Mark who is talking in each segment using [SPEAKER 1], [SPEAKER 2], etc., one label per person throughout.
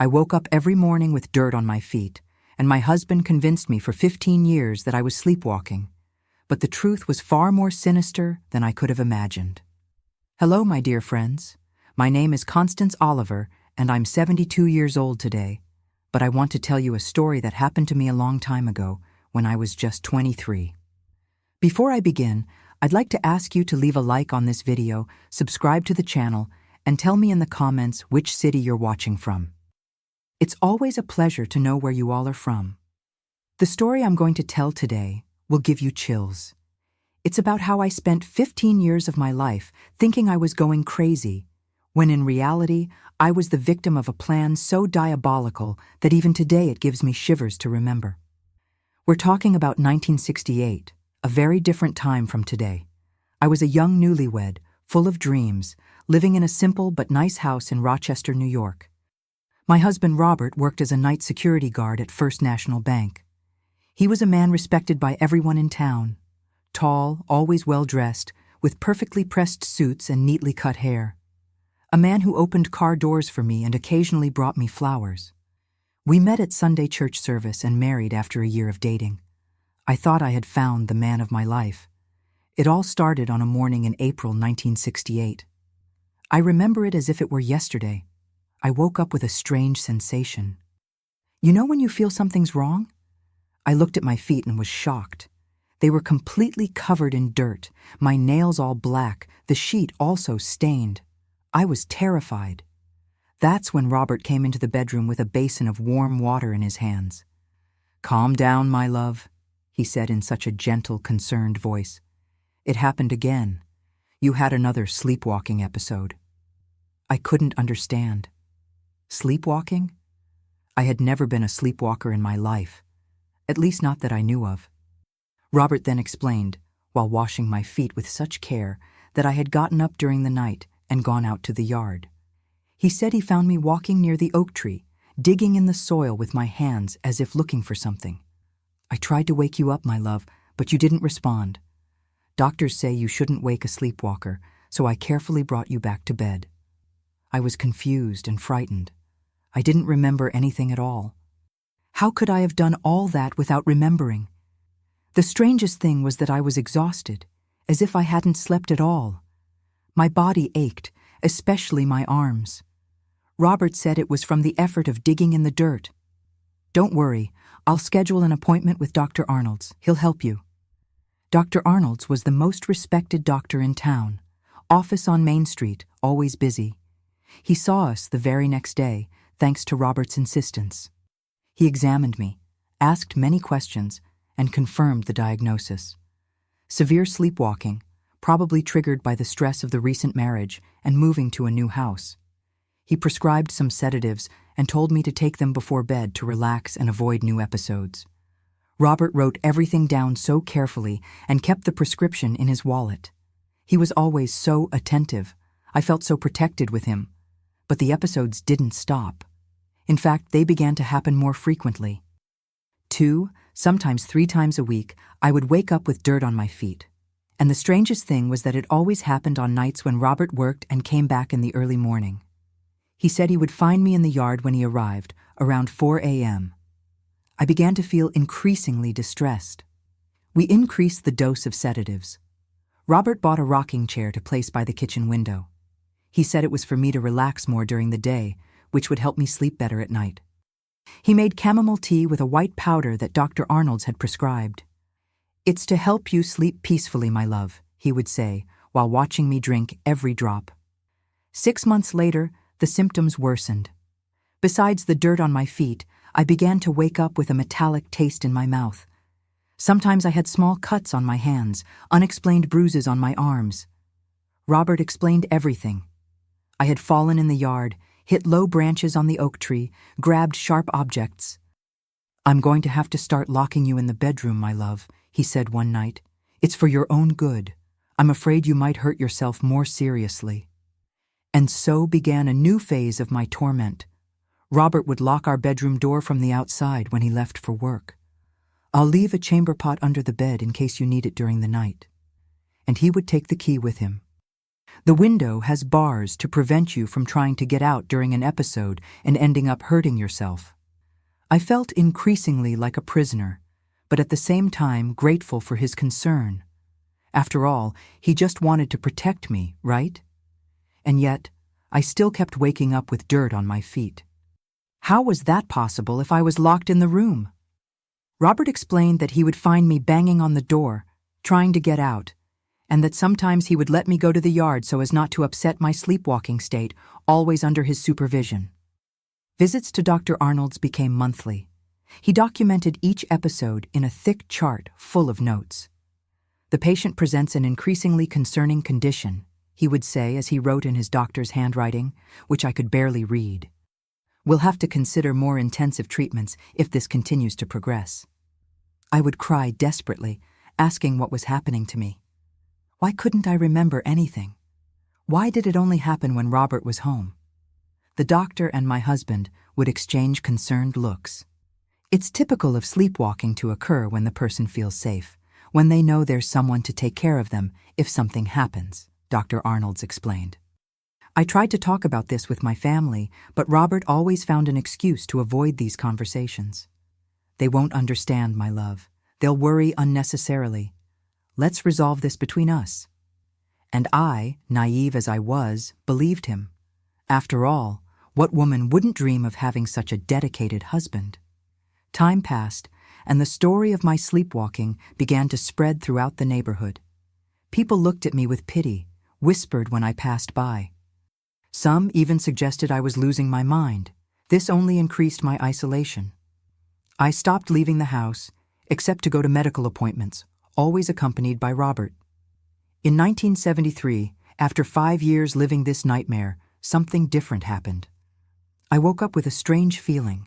[SPEAKER 1] I woke up every morning with dirt on my feet, and my husband convinced me for 15 years that I was sleepwalking. But the truth was far more sinister than I could have imagined. Hello, my dear friends. My name is Constance Oliver, and I'm 72 years old today. But I want to tell you a story that happened to me a long time ago, when I was just 23. Before I begin, I'd like to ask you to leave a like on this video, subscribe to the channel, and tell me in the comments which city you're watching from. It's always a pleasure to know where you all are from. The story I'm going to tell today will give you chills. It's about how I spent 15 years of my life thinking I was going crazy, when in reality, I was the victim of a plan so diabolical that even today it gives me shivers to remember. We're talking about 1968, a very different time from today. I was a young newlywed, full of dreams, living in a simple but nice house in Rochester, New York. My husband Robert worked as a night security guard at First National Bank. He was a man respected by everyone in town. Tall, always well-dressed, with perfectly pressed suits and neatly cut hair. A man who opened car doors for me and occasionally brought me flowers. We met at Sunday church service and married after a year of dating. I thought I had found the man of my life. It all started on a morning in April 1968. I remember it as if it were yesterday. I woke up with a strange sensation. You know when you feel something's wrong? I looked at my feet and was shocked. They were completely covered in dirt, my nails all black, the sheet also stained. I was terrified. That's when Robert came into the bedroom with a basin of warm water in his hands. "Calm down, my love," he said in such a gentle, concerned voice. "It happened again. You had another sleepwalking episode." I couldn't understand. Sleepwalking? I had never been a sleepwalker in my life, at least not that I knew of. Robert then explained, while washing my feet with such care, that I had gotten up during the night and gone out to the yard. He said he found me walking near the oak tree, digging in the soil with my hands as if looking for something. "I tried to wake you up, my love, but you didn't respond. Doctors say you shouldn't wake a sleepwalker, so I carefully brought you back to bed." I was confused and frightened. I didn't remember anything at all. How could I have done all that without remembering? The strangest thing was that I was exhausted, as if I hadn't slept at all. My body ached, especially my arms. Robert said it was from the effort of digging in the dirt. "Don't worry, I'll schedule an appointment with Dr. Arnold's. He'll help you." Dr. Arnold's was the most respected doctor in town, office on Main Street, always busy. He saw us the very next day, thanks to Robert's insistence. He examined me, asked many questions, and confirmed the diagnosis. Severe sleepwalking, probably triggered by the stress of the recent marriage and moving to a new house. He prescribed some sedatives and told me to take them before bed to relax and avoid new episodes. Robert wrote everything down so carefully and kept the prescription in his wallet. He was always so attentive. I felt so protected with him. But the episodes didn't stop. In fact, they began to happen more frequently. 2, sometimes 3 times a week, I would wake up with dirt on my feet. And the strangest thing was that it always happened on nights when Robert worked and came back in the early morning. He said he would find me in the yard when he arrived, around 4 a.m. I began to feel increasingly distressed. We increased the dose of sedatives. Robert bought a rocking chair to place by the kitchen window. He said it was for me to relax more during the day, which would help me sleep better at night. He made chamomile tea with a white powder that Dr. Arnold's had prescribed. "It's to help you sleep peacefully, my love," he would say, while watching me drink every drop. 6 months later, the symptoms worsened. Besides the dirt on my feet, I began to wake up with a metallic taste in my mouth. Sometimes I had small cuts on my hands, unexplained bruises on my arms. Robert explained everything. I had fallen in the yard, hit low branches on the oak tree, grabbed sharp objects. "I'm going to have to start locking you in the bedroom, my love," he said one night. "It's for your own good. I'm afraid you might hurt yourself more seriously." And so began a new phase of my torment. Robert would lock our bedroom door from the outside when he left for work. "I'll leave a chamber pot under the bed in case you need it during the night." And he would take the key with him. The window has bars to prevent you from trying to get out during an episode and ending up hurting yourself. I felt increasingly like a prisoner, but at the same time grateful for his concern. After all, he just wanted to protect me, right? And yet, I still kept waking up with dirt on my feet. How was that possible if I was locked in the room? Robert explained that he would find me banging on the door, trying to get out, and that sometimes he would let me go to the yard so as not to upset my sleepwalking state, always under his supervision. Visits to Dr. Arnold's became monthly. He documented each episode in a thick chart full of notes. The patient presents an increasingly concerning condition, he would say as he wrote in his doctor's handwriting, which I could barely read. We'll have to consider more intensive treatments if this continues to progress. I would cry desperately, asking what was happening to me. Why couldn't I remember anything? Why did it only happen when Robert was home? The doctor and my husband would exchange concerned looks. It's typical of sleepwalking to occur when the person feels safe, when they know there's someone to take care of them if something happens, Dr. Arnold's explained. I tried to talk about this with my family, but Robert always found an excuse to avoid these conversations. They won't understand, my love. They'll worry unnecessarily. Let's resolve this between us. And I, naive as I was, believed him. After all, what woman wouldn't dream of having such a dedicated husband? Time passed, and the story of my sleepwalking began to spread throughout the neighborhood. People looked at me with pity, whispered when I passed by. Some even suggested I was losing my mind. This only increased my isolation. I stopped leaving the house, except to go to medical appointments, always accompanied by Robert. In 1973, after 5 years living this nightmare, something different happened. I woke up with a strange feeling.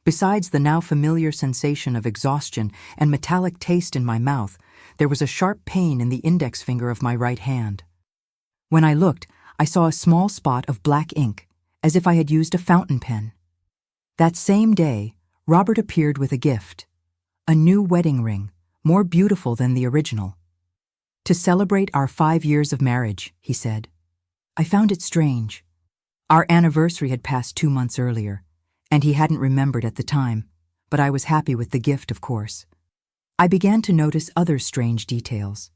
[SPEAKER 1] Besides the now familiar sensation of exhaustion and metallic taste in my mouth, there was a sharp pain in the index finger of my right hand. When I looked, I saw a small spot of black ink, as if I had used a fountain pen. That same day, Robert appeared with a gift. A new wedding ring, more beautiful than the original. To celebrate our 5 years of marriage, he said. I found it strange. Our anniversary had passed 2 months earlier, and he hadn't remembered at the time, but I was happy with the gift, of course. I began to notice other strange details.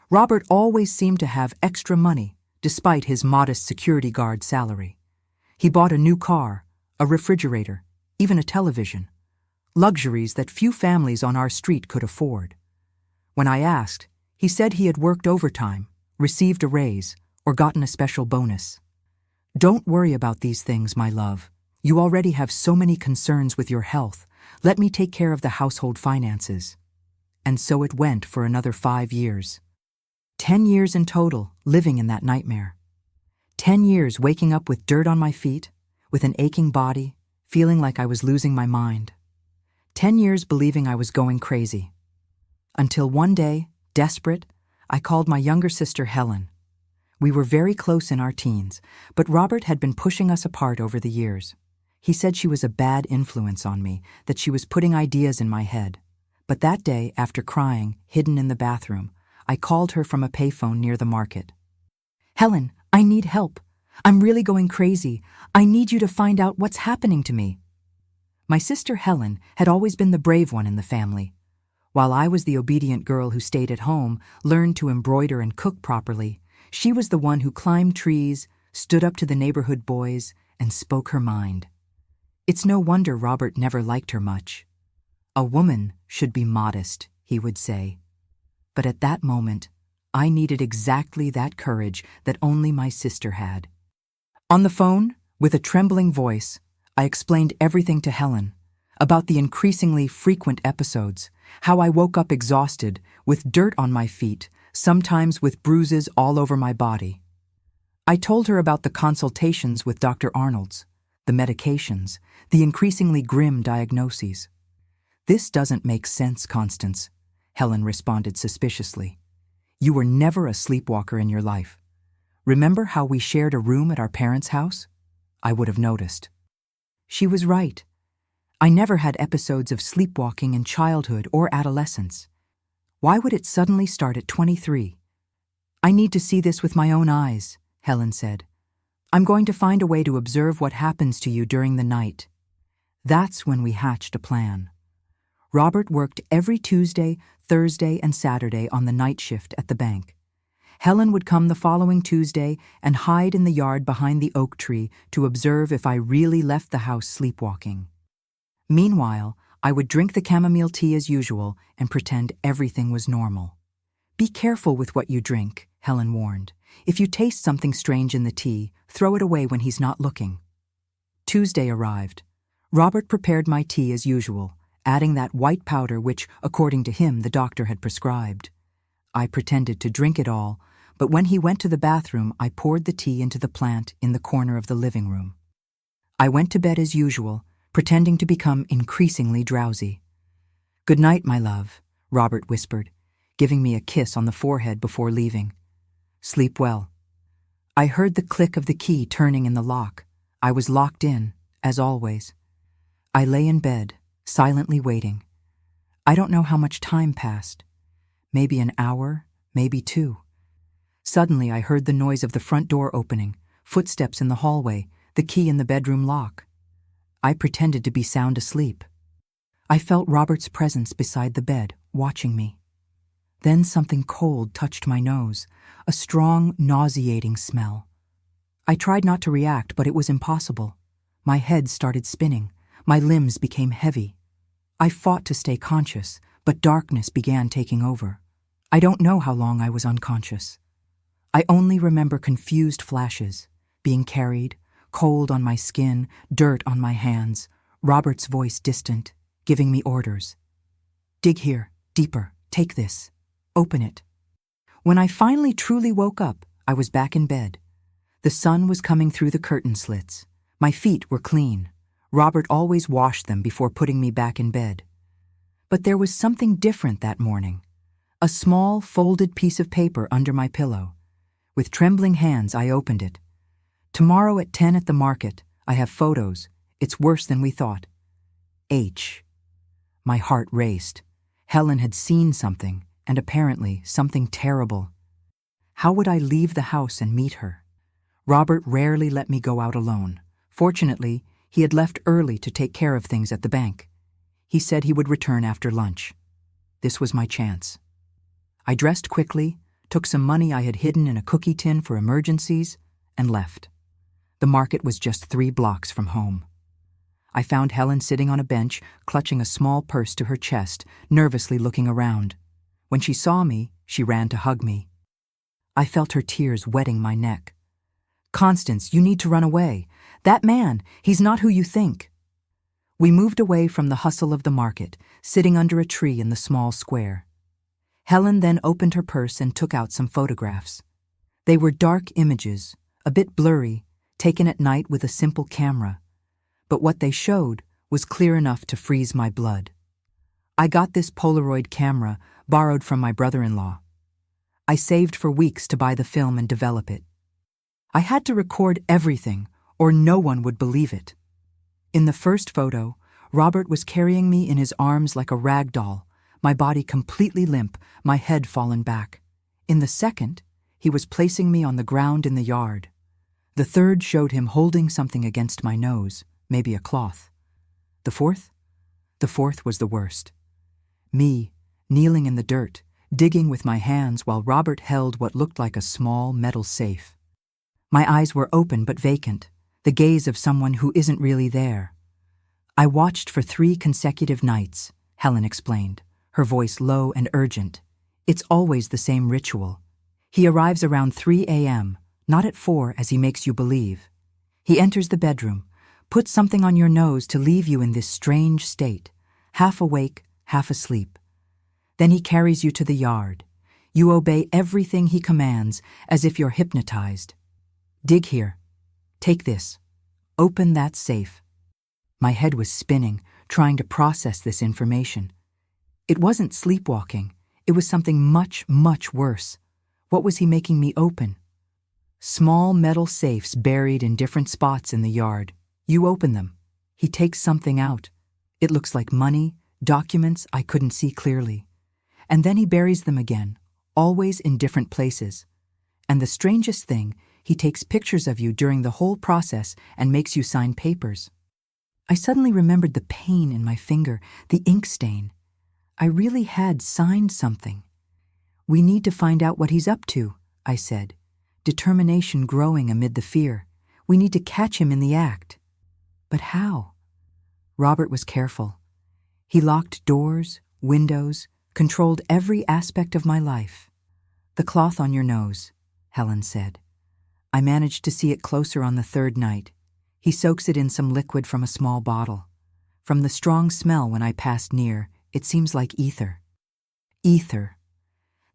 [SPEAKER 1] Robert always seemed to have extra money, despite his modest security guard salary. He bought a new car, a refrigerator, even a television. Luxuries that few families on our street could afford. When I asked, he said he had worked overtime, received a raise, or gotten a special bonus. Don't worry about these things, my love. You already have so many concerns with your health. Let me take care of the household finances. And so it went for another 5 years. 10 years in total, living in that nightmare. 10 years waking up with dirt on my feet, with an aching body, feeling like I was losing my mind. 10 years believing I was going crazy. Until one day, desperate, I called my younger sister Helen. We were very close in our teens, but Robert had been pushing us apart over the years. He said she was a bad influence on me, that she was putting ideas in my head. But that day, after crying, hidden in the bathroom, I called her from a payphone near the market. Helen, I need help. I'm really going crazy. I need you to find out what's happening to me. My sister Helen had always been the brave one in the family. While I was the obedient girl who stayed at home, learned to embroider and cook properly, she was the one who climbed trees, stood up to the neighborhood boys, and spoke her mind. It's no wonder Robert never liked her much. A woman should be modest, he would say. But at that moment, I needed exactly that courage that only my sister had. On the phone, with a trembling voice, I explained everything to Helen, about the increasingly frequent episodes, how I woke up exhausted, with dirt on my feet, sometimes with bruises all over my body. I told her about the consultations with Dr. Arnold's, the medications, the increasingly grim diagnoses. This doesn't make sense, Constance, Helen responded suspiciously. You were never a sleepwalker in your life. Remember how we shared a room at our parents' house? I would have noticed. She was right. I never had episodes of sleepwalking in childhood or adolescence. Why would it suddenly start at 23? I need to see this with my own eyes, Helen said. I'm going to find a way to observe what happens to you during the night. That's when we hatched a plan. Robert worked every Tuesday, Thursday, and Saturday on the night shift at the bank. Helen would come the following Tuesday and hide in the yard behind the oak tree to observe if I really left the house sleepwalking. Meanwhile, I would drink the chamomile tea as usual and pretend everything was normal. Be careful with what you drink, Helen warned. If you taste something strange in the tea, throw it away when he's not looking. Tuesday arrived. Robert prepared my tea as usual, adding that white powder which, according to him, the doctor had prescribed. I pretended to drink it all, but when he went to the bathroom, I poured the tea into the plant in the corner of the living room. I went to bed as usual, pretending to become increasingly drowsy. "Good night, my love," Robert whispered, giving me a kiss on the forehead before leaving. "Sleep well." I heard the click of the key turning in the lock. I was locked in, as always. I lay in bed, silently waiting. I don't know how much time passed. Maybe an hour, maybe 2. Suddenly I heard the noise of the front door opening, footsteps in the hallway, the key in the bedroom lock. I pretended to be sound asleep. I felt Robert's presence beside the bed, watching me. Then something cold touched my nose, a strong, nauseating smell. I tried not to react, but it was impossible. My head started spinning. My limbs became heavy. I fought to stay conscious, but darkness began taking over. I don't know how long I was unconscious. I only remember confused flashes, being carried, cold on my skin, dirt on my hands, Robert's voice distant, giving me orders. "Dig here, deeper, take this, open it." When I finally truly woke up, I was back in bed. The sun was coming through the curtain slits. My feet were clean. Robert always washed them before putting me back in bed. But there was something different that morning. A small, folded piece of paper under my pillow. With trembling hands, I opened it. "Tomorrow at 10 at the market. I have photos. It's worse than we thought. H." My heart raced. Helen had seen something, and apparently something terrible. How would I leave the house and meet her? Robert rarely let me go out alone. Fortunately, he had left early to take care of things at the bank. He said he would return after lunch. This was my chance. I dressed quickly, took some money I had hidden in a cookie tin for emergencies, and left. The market was just 3 blocks from home. I found Helen sitting on a bench, clutching a small purse to her chest, nervously looking around. When she saw me, she ran to hug me. I felt her tears wetting my neck. "Constance, you need to run away. That man, he's not who you think." We moved away from the hustle of the market, sitting under a tree in the small square. Helen then opened her purse and took out some photographs. They were dark images, a bit blurry, taken at night with a simple camera. But what they showed was clear enough to freeze my blood. I got this Polaroid camera, borrowed from my brother-in-law. I saved for weeks to buy the film and develop it. I had to record everything, or no one would believe it. In the first photo, Robert was carrying me in his arms like a rag doll, my body completely limp, my head fallen back. In the second, he was placing me on the ground in the yard. The third showed him holding something against my nose, maybe a cloth. The fourth? The fourth was the worst. Me, kneeling in the dirt, digging with my hands while Robert held what looked like a small metal safe. My eyes were open but vacant, the gaze of someone who isn't really there. "I watched for 3 consecutive nights," Helen explained, her voice low and urgent. "It's always the same ritual. He arrives around 3 a.m., not at 4 as he makes you believe. He enters the bedroom, puts something on your nose to leave you in this strange state, half awake, half asleep. Then he carries you to the yard. You obey everything he commands as if you're hypnotized. Dig here. Take this. Open that safe." My head was spinning, trying to process this information. It wasn't sleepwalking. It was something much, much worse. What was he making me open? Small metal safes buried in different spots in the yard. You open them. He takes something out. It looks like money, documents I couldn't see clearly. And then he buries them again, always in different places. And the strangest thing, he takes pictures of you during the whole process and makes you sign papers. I suddenly remembered the pain in my finger, the ink stain. I really had signed something. We need to find out what he's up to, I said, determination growing amid the fear. We need to catch him in the act. But how? Robert was careful. He locked doors, windows, controlled every aspect of my life. The cloth on your nose, Helen said. I managed to see it closer on the third night. He soaks it in some liquid from a small bottle. From the strong smell when I passed near, it seems like ether. Ether.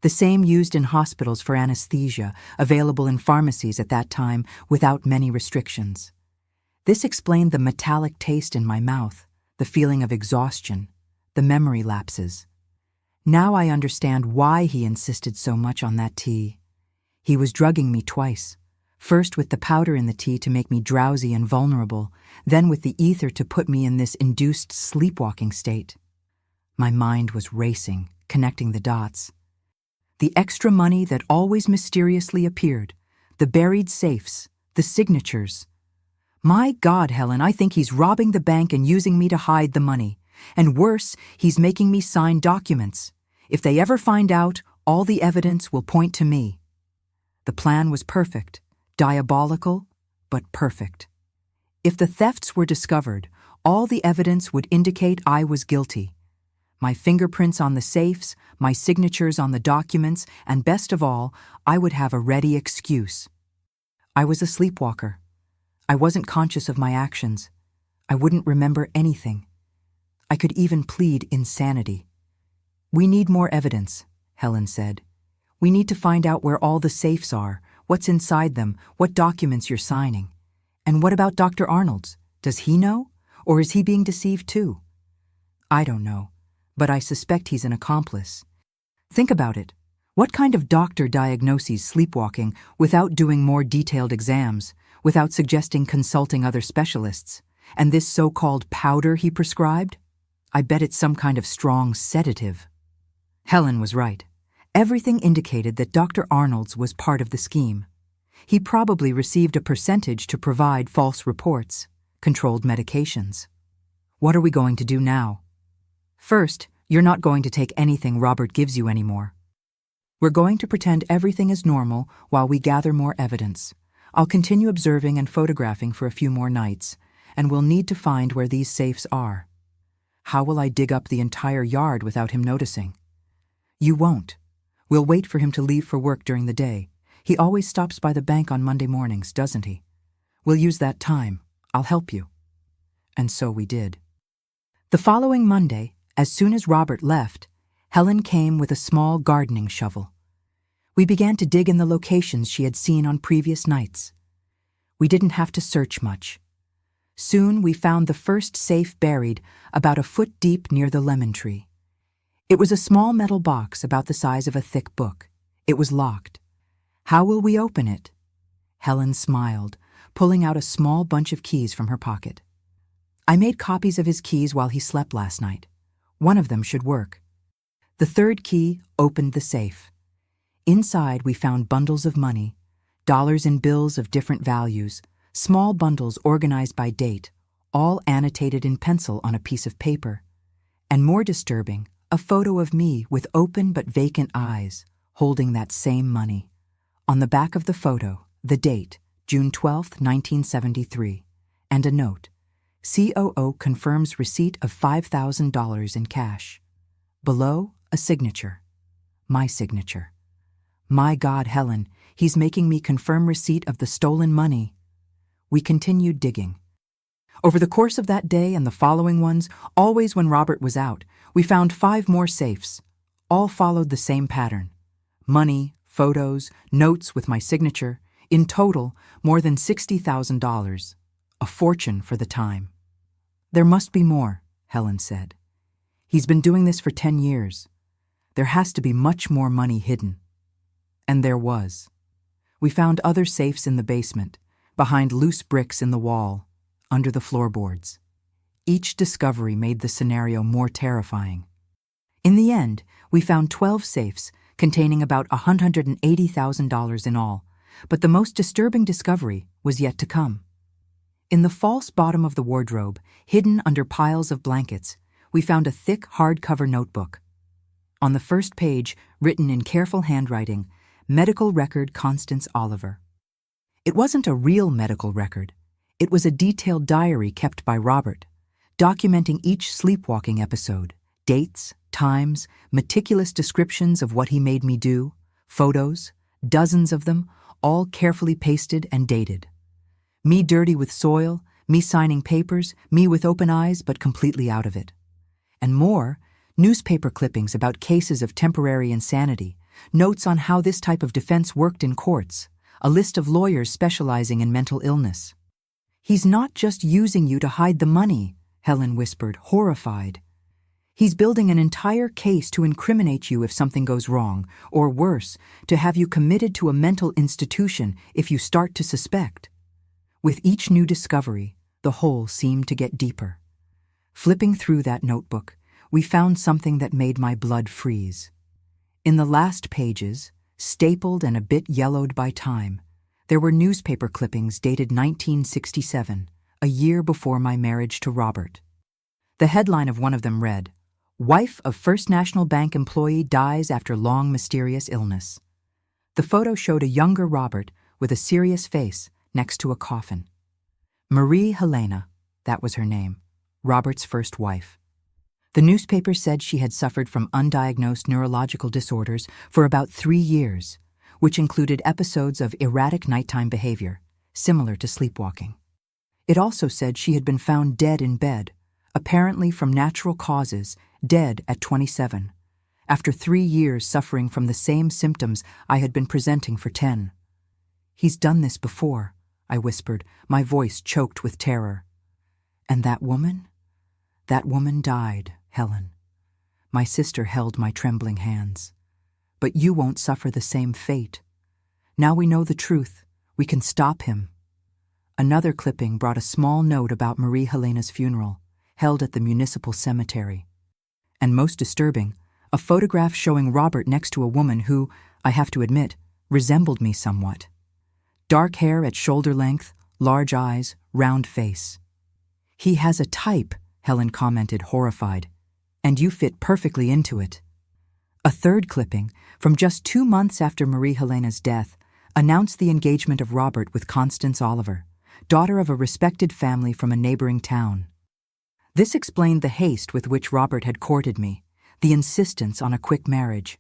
[SPEAKER 1] The same used in hospitals for anesthesia, available in pharmacies at that time without many restrictions. This explained the metallic taste in my mouth, the feeling of exhaustion, the memory lapses. Now I understand why he insisted so much on that tea. He was drugging me twice. First with the powder in the tea to make me drowsy and vulnerable, then with the ether to put me in this induced sleepwalking state. My mind was racing, connecting the dots. The extra money that always mysteriously appeared, the buried safes, the signatures. My God, Helen, I think he's robbing the bank and using me to hide the money. And worse, he's making me sign documents. If they ever find out, all the evidence will point to me. The plan was perfect. Diabolical, but perfect. If the thefts were discovered, all the evidence would indicate I was guilty. My fingerprints on the safes, my signatures on the documents, and best of all, I would have a ready excuse. I was a sleepwalker. I wasn't conscious of my actions. I wouldn't remember anything. I could even plead insanity. We need more evidence, Helen said. We need to find out where all the safes are, what's inside them, what documents you're signing. And what about Dr. Arnold's? Does he know? Or is he being deceived too? I don't know, but I suspect he's an accomplice. Think about it. What kind of doctor diagnoses sleepwalking without doing more detailed exams, without suggesting consulting other specialists? And this so-called powder he prescribed? I bet it's some kind of strong sedative. Helen was right. Everything indicated that Dr. Arnold's was part of the scheme. He probably received a percentage to provide false reports, controlled medications. What are we going to do now? First, you're not going to take anything Robert gives you anymore. We're going to pretend everything is normal while we gather more evidence. I'll continue observing and photographing for a few more nights, and we'll need to find where these safes are. How will I dig up the entire yard without him noticing? You won't. We'll wait for him to leave for work during the day. He always stops by the bank on Monday mornings, doesn't he? We'll use that time. I'll help you. And so we did. The following Monday, as soon as Robert left, Helen came with a small gardening shovel. We began to dig in the locations she had seen on previous nights. We didn't have to search much. Soon we found the first safe buried about a foot deep near the lemon tree. It was a small metal box about the size of a thick book. It was locked. How will we open it? Helen smiled, pulling out a small bunch of keys from her pocket. I made copies of his keys while he slept last night. One of them should work. The third key opened the safe. Inside we found bundles of money, dollars and bills of different values, small bundles organized by date, all annotated in pencil on a piece of paper. And more disturbing, a photo of me with open but vacant eyes, holding that same money. On the back of the photo, the date, June 12, 1973, and a note. COO confirms receipt of $5,000 in cash. Below, a signature. My signature. My God, Helen, he's making me confirm receipt of the stolen money. We continued digging. Over the course of that day and the following ones, always when Robert was out, we found 5 more safes. All followed the same pattern. Money, photos, notes with my signature. In total, more than $60,000. A fortune for the time. There must be more, Helen said. He's been doing this for 10 years. There has to be much more money hidden. And there was. We found other safes in the basement, behind loose bricks in the wall, under the floorboards. Each discovery made the scenario more terrifying. In the end, we found 12 safes containing about $180,000 in all, But the most disturbing discovery was yet to come. In the false bottom of the wardrobe, hidden under piles of blankets, we found a thick hardcover notebook. On the first page, written in careful handwriting, Medical Record Constance Oliver. It wasn't a real medical record. It was a detailed diary kept by Robert, documenting each sleepwalking episode, dates, times, meticulous descriptions of what he made me do, photos, dozens of them, all carefully pasted and dated. Me dirty with soil, me signing papers, me with open eyes but completely out of it. And more, newspaper clippings about cases of temporary insanity, notes on how this type of defense worked in courts, a list of lawyers specializing in mental illness. "He's not just using you to hide the money," Helen whispered, horrified. "He's building an entire case to incriminate you if something goes wrong, or worse, to have you committed to a mental institution if you start to suspect." With each new discovery, the hole seemed to get deeper. Flipping through that notebook, we found something that made my blood freeze. In the last pages, stapled and a bit yellowed by time, there were newspaper clippings dated 1967, a year before my marriage to Robert. The headline of one of them read, "Wife of First National Bank employee dies after long mysterious illness." The photo showed a younger Robert with a serious face next to a coffin. Marie Helena, that was her name, Robert's first wife. The newspaper said she had suffered from undiagnosed neurological disorders for about 3 years, which included episodes of erratic nighttime behavior, similar to sleepwalking. It also said she had been found dead in bed, apparently from natural causes, dead at 27, after 3 years suffering from the same symptoms I had been presenting for 10. "He's done this before," I whispered, my voice choked with terror. "And that woman? That woman died, Helen." My sister held my trembling hands. "But you won't suffer the same fate. Now we know the truth. We can stop him." Another clipping brought a small note about Marie Helena's funeral, held at the municipal cemetery. And most disturbing, a photograph showing Robert next to a woman who, I have to admit, resembled me somewhat. Dark hair at shoulder length, large eyes, round face. "He has a type," Helen commented, horrified, "and you fit perfectly into it." A third clipping, from just 2 months after Marie Helena's death, announced the engagement of Robert with Constance Oliver, daughter of a respected family from a neighboring town. This explained the haste with which Robert had courted me, the insistence on a quick marriage.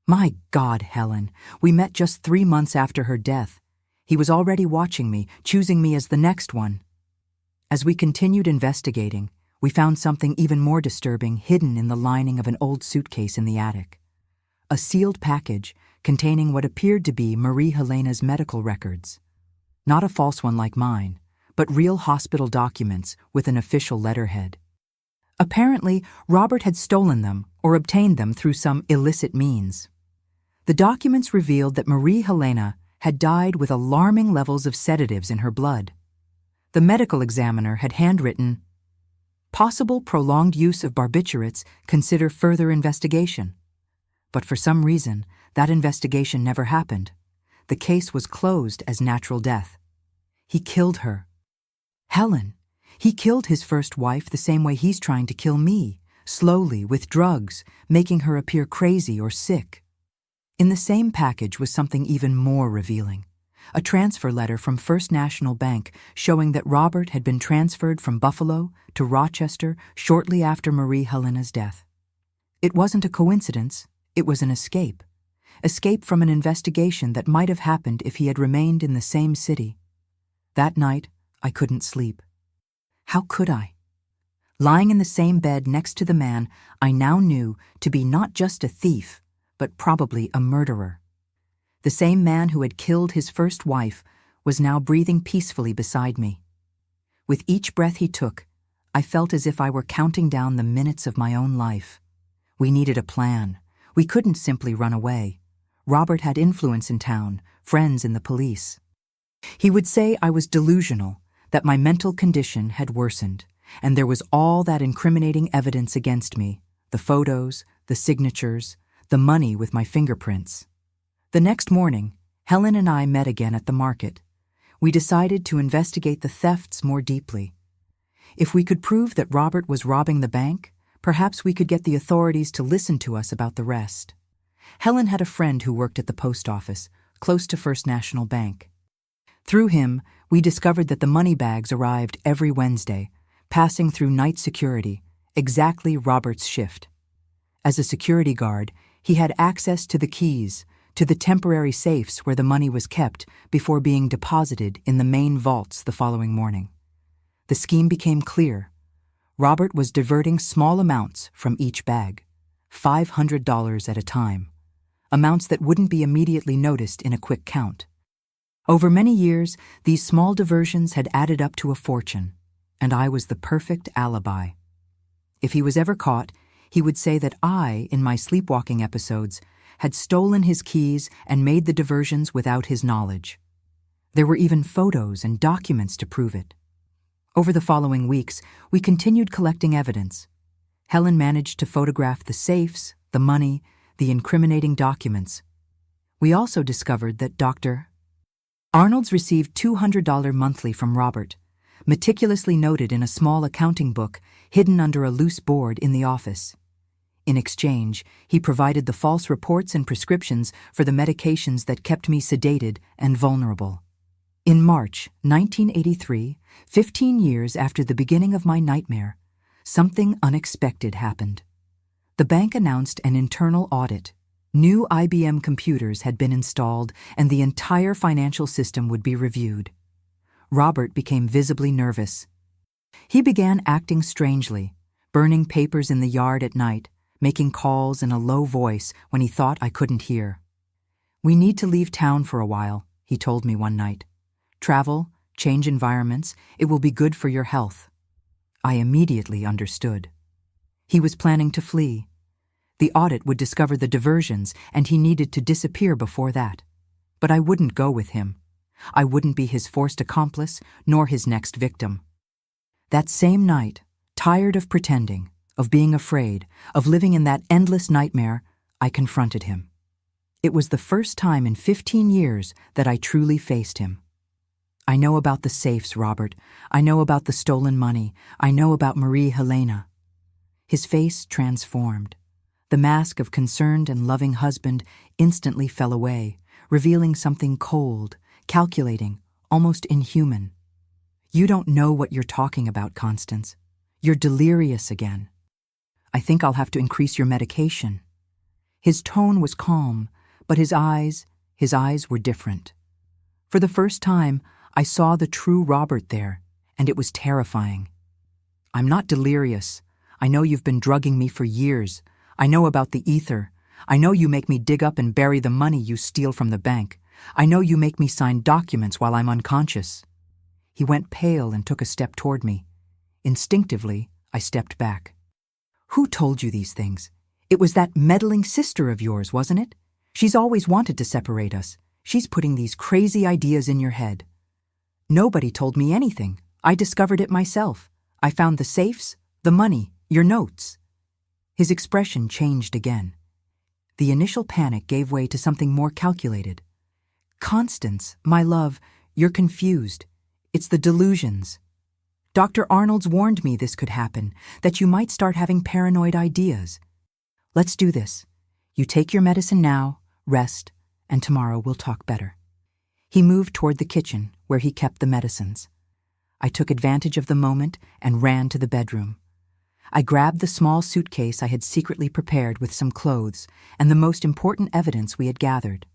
[SPEAKER 1] My God, Helen, we met just 3 months after her death. He was already watching me, choosing me as the next one. As we continued investigating, we found something even more disturbing hidden in the lining of an old suitcase in the attic. A sealed package containing what appeared to be Marie Helena's medical records. Not a false one like mine, but real hospital documents with an official letterhead. Apparently, Robert had stolen them or obtained them through some illicit means. The documents revealed that Marie Helena had died with alarming levels of sedatives in her blood. The medical examiner had handwritten, "Possible prolonged use of barbiturates, consider further investigation." But for some reason, that investigation never happened. The case was closed as natural death. He killed her. Helen, he killed his first wife the same way he's trying to kill me, slowly, with drugs, making her appear crazy or sick. In the same package was something even more revealing. A transfer letter from First National Bank showing that Robert had been transferred from Buffalo to Rochester shortly after Marie Helena's death. It wasn't a coincidence, it was an escape. Escape from an investigation that might have happened if he had remained in the same city. That night, I couldn't sleep. How could I? Lying in the same bed next to the man I now knew to be not just a thief, but probably a murderer. The same man who had killed his first wife was now breathing peacefully beside me. With each breath he took, I felt as if I were counting down the minutes of my own life. We needed a plan. We couldn't simply run away. Robert had influence in town, friends in the police. He would say I was delusional, that my mental condition had worsened, and there was all that incriminating evidence against me, the photos, the signatures, the money with my fingerprints. The next morning, Helen and I met again at the market. We decided to investigate the thefts more deeply. If we could prove that Robert was robbing the bank, perhaps we could get the authorities to listen to us about the rest. Helen had a friend who worked at the post office, close to First National Bank. Through him, we discovered that the money bags arrived every Wednesday, passing through night security, exactly Robert's shift. As a security guard, he had access to the keys, to the temporary safes where the money was kept before being deposited in the main vaults the following morning. The scheme became clear. Robert was diverting small amounts from each bag, $500 at a time, amounts that wouldn't be immediately noticed in a quick count. Over many years, these small diversions had added up to a fortune, and I was the perfect alibi. If he was ever caught, he would say that I, in my sleepwalking episodes, had stolen his keys and made the diversions without his knowledge. There were even photos and documents to prove it. Over the following weeks, we continued collecting evidence. Helen managed to photograph the safes, the money, the incriminating documents. We also discovered that Dr. Arnold's received $200 monthly from Robert, meticulously noted in a small accounting book hidden under a loose board in the office. In exchange, he provided the false reports and prescriptions for the medications that kept me sedated and vulnerable. In March 1983, 15 years after the beginning of my nightmare, something unexpected happened. The bank announced an internal audit. New IBM computers had been installed, and the entire financial system would be reviewed. Robert became visibly nervous. He began acting strangely, burning papers in the yard at night, making calls in a low voice when he thought I couldn't hear. "We need to leave town for a while," he told me one night. "Travel, change environments, it will be good for your health." I immediately understood. He was planning to flee. The audit would discover the diversions, and he needed to disappear before that. But I wouldn't go with him. I wouldn't be his forced accomplice, nor his next victim. That same night, tired of pretending, of being afraid, of living in that endless nightmare, I confronted him. It was the first time in 15 years that I truly faced him. "I know about the safes, Robert. I know about the stolen money. I know about Marie Helena." His face transformed. The mask of concerned and loving husband instantly fell away, revealing something cold, calculating, almost inhuman. "You don't know what you're talking about, Constance. You're delirious again. I think I'll have to increase your medication." His tone was calm, but his eyes were different. For the first time, I saw the true Robert there, and it was terrifying. "I'm not delirious. I know you've been drugging me for years. I know about the ether. I know you make me dig up and bury the money you steal from the bank. I know you make me sign documents while I'm unconscious." He went pale and took a step toward me. Instinctively, I stepped back. "Who told you these things? It was that meddling sister of yours, wasn't it? She's always wanted to separate us. She's putting these crazy ideas in your head." "Nobody told me anything. I discovered it myself. I found the safes, the money, your notes." His expression changed again. The initial panic gave way to something more calculated. "Constance, my love, you're confused. It's the delusions. Dr. Arnold's warned me this could happen, that you might start having paranoid ideas. Let's do this. You take your medicine now, rest, and tomorrow we'll talk better." He moved toward the kitchen, where he kept the medicines. I took advantage of the moment and ran to the bedroom. I grabbed the small suitcase I had secretly prepared with some clothes and the most important evidence we had gathered.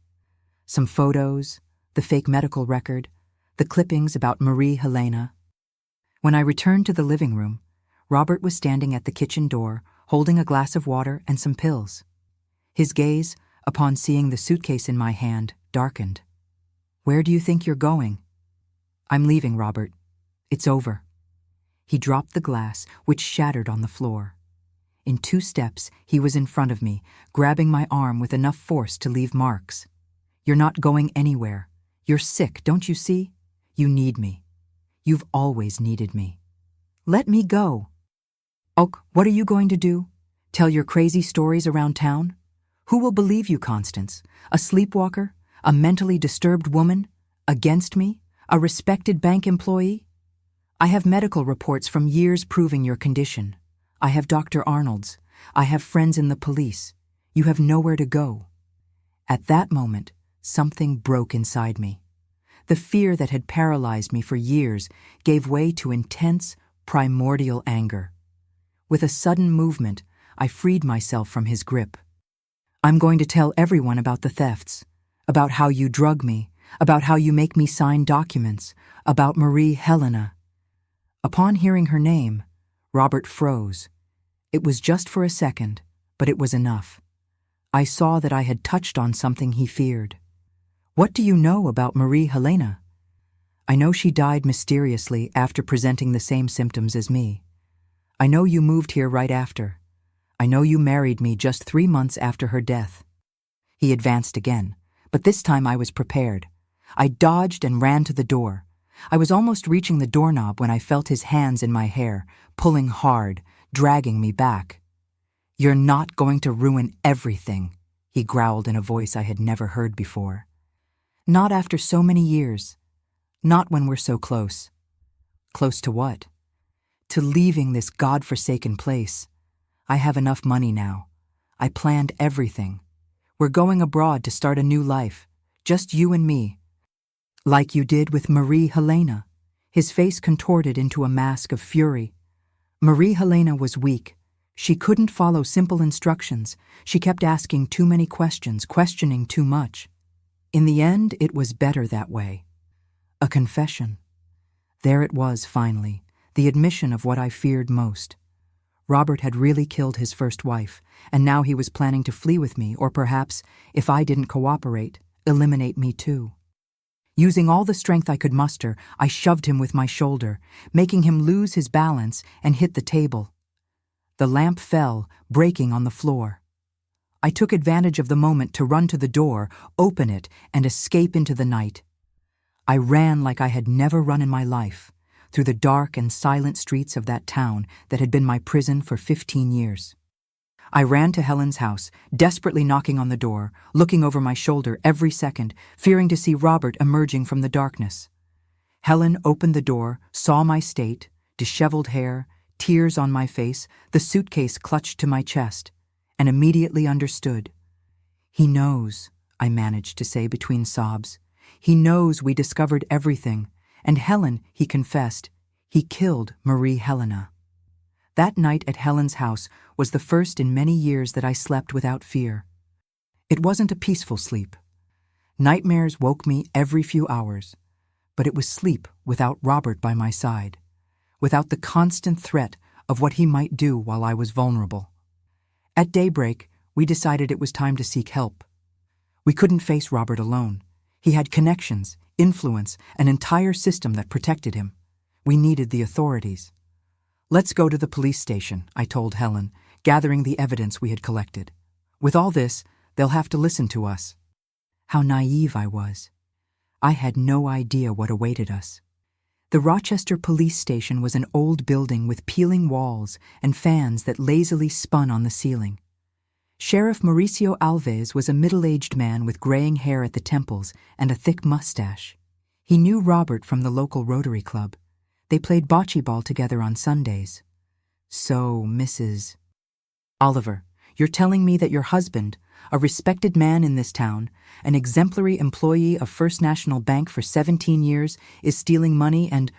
[SPEAKER 1] Some photos, the fake medical record, the clippings about Marie Helena. When I returned to the living room, Robert was standing at the kitchen door, holding a glass of water and some pills. His gaze, upon seeing the suitcase in my hand, darkened. "Where do you think you're going?" "I'm leaving, Robert. It's over." He dropped the glass, which shattered on the floor. In 2 steps, he was in front of me, grabbing my arm with enough force to leave marks. "You're not going anywhere. You're sick, don't you see? You need me. You've always needed me. Let me go." "Oh, what are you going to do? Tell your crazy stories around town? Who will believe you, Constance? A sleepwalker? A mentally disturbed woman? Against me? A respected bank employee? I have medical reports from years proving your condition. I have Dr. Arnold's. I have friends in the police. You have nowhere to go. At that moment, something broke inside me. The fear that had paralyzed me for years gave way to intense, primordial anger. With a sudden movement, I freed myself from his grip. I'm going to tell everyone about the thefts, about how you drug me, about how you make me sign documents, about Marie Helena. Upon hearing her name, Robert froze. It was just for a second, but it was enough. I saw that I had touched on something he feared. What do you know about Marie Helena? I know she died mysteriously after presenting the same symptoms as me. I know you moved here right after. I know you married me just 3 months after her death. He advanced again, but this time I was prepared. I dodged and ran to the door. I was almost reaching the doorknob when I felt his hands in my hair, pulling hard, dragging me back. You're not going to ruin everything, he growled in a voice I had never heard before. Not after so many years. Not when we're so close. Close to what? To leaving this godforsaken place. I have enough money now. I planned everything. We're going abroad to start a new life, just you and me. Like you did with Marie Helena. His face contorted into a mask of fury. Marie Helena was weak. She couldn't follow simple instructions. She kept asking too many questions, questioning too much. In the end, it was better that way. A confession. There it was, finally, the admission of what I feared most. Robert had really killed his first wife, and now he was planning to flee with me, or perhaps, if I didn't cooperate, eliminate me too. Using all the strength I could muster, I shoved him with my shoulder, making him lose his balance and hit the table. The lamp fell, breaking on the floor. I took advantage of the moment to run to the door, open it, and escape into the night. I ran like I had never run in my life, through the dark and silent streets of that town that had been my prison for 15 years. I ran to Helen's house, desperately knocking on the door, looking over my shoulder every second, fearing to see Robert emerging from the darkness. Helen opened the door, saw my state, disheveled hair, tears on my face, the suitcase clutched to my chest, and immediately understood. He knows, I managed to say between sobs. He knows we discovered everything, and Helen, he confessed, he killed Marie Helena. That night at Helen's house was the first in many years that I slept without fear. It wasn't a peaceful sleep. Nightmares woke me every few hours, but it was sleep without Robert by my side, without the constant threat of what he might do while I was vulnerable. At daybreak, we decided it was time to seek help. We couldn't face Robert alone. He had connections, influence, an entire system that protected him. We needed the authorities. Let's go to the police station, I told Helen, gathering the evidence we had collected. With all this, they'll have to listen to us. How naive I was. I had no idea what awaited us. The Rochester police station was an old building with peeling walls and fans that lazily spun on the ceiling. Sheriff Mauricio Alves was a middle-aged man with graying hair at the temples and a thick mustache. He knew Robert from the local Rotary Club. They played bocce ball together on Sundays. So, Mrs. Oliver, you're telling me that your husband, a respected man in this town, an exemplary employee of First National Bank for 17 years, is stealing money and,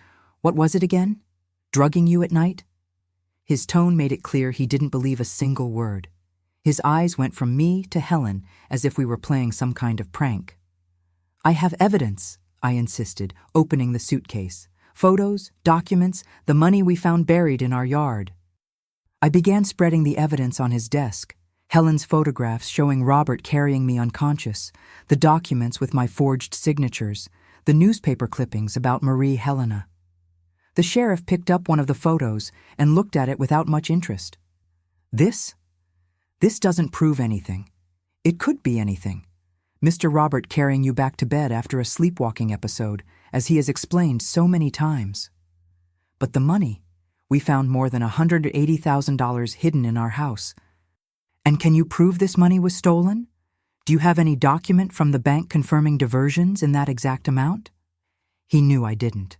[SPEAKER 1] what was it again? Drugging you at night? His tone made it clear he didn't believe a single word. His eyes went from me to Helen as if we were playing some kind of prank. I have evidence, I insisted, opening the suitcase. Photos, documents, the money we found buried in our yard. I began spreading the evidence on his desk. Helen's photographs showing Robert carrying me unconscious, the documents with my forged signatures, the newspaper clippings about Marie Helena. The sheriff picked up one of the photos and looked at it without much interest. This doesn't prove anything. It could be anything. Mr. Robert carrying you back to bed after a sleepwalking episode, as he has explained so many times. But the money, we found more than $180,000 hidden in our house. And can you prove this money was stolen? Do you have any document from the bank confirming diversions in that exact amount? He knew I didn't.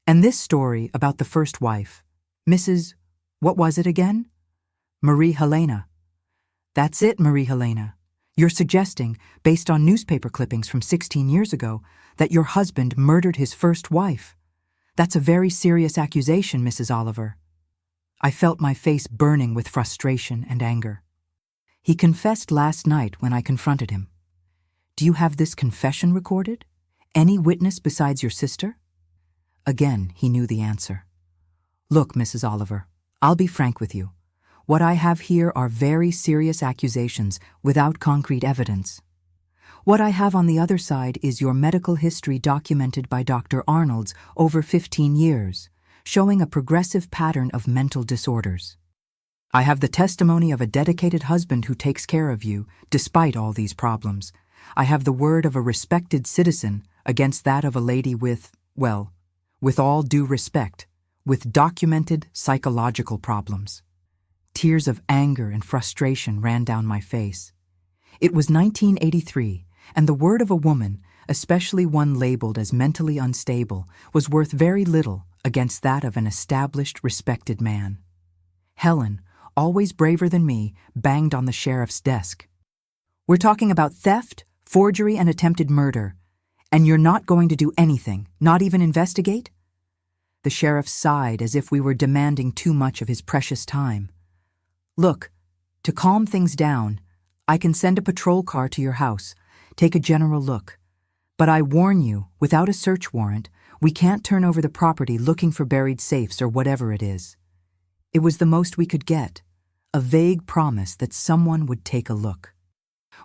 [SPEAKER 1] And this story about the first wife, Mrs. What was it again? Marie Helena. That's it, Marie Helena. You're suggesting, based on newspaper clippings from 16 years ago, that your husband murdered his first wife. That's a very serious accusation, Mrs. Oliver. I felt my face burning with frustration and anger. He confessed last night when I confronted him. Do you have this confession recorded? Any witness besides your sister? Again, he knew the answer. Look, Mrs. Oliver, I'll be frank with you. What I have here are very serious accusations without concrete evidence. What I have on the other side is your medical history documented by Dr. Arnold's over 15 years, showing a progressive pattern of mental disorders. I have the testimony of a dedicated husband who takes care of you, despite all these problems. I have the word of a respected citizen against that of a lady with, well, with all due respect, with documented psychological problems. Tears of anger and frustration ran down my face. It was 1983, and the word of a woman, especially one labeled as mentally unstable, was worth very little against that of an established, respected man. Helen, always braver than me, banged on the sheriff's desk. We're talking about theft, forgery, and attempted murder, and you're not going to do anything, not even investigate? The sheriff sighed as if we were demanding too much of his precious time. Look, to calm things down, I can send a patrol car to your house, take a general look. But I warn you, without a search warrant, we can't turn over the property looking for buried safes or whatever it is. It was the most we could get, a vague promise that someone would take a look.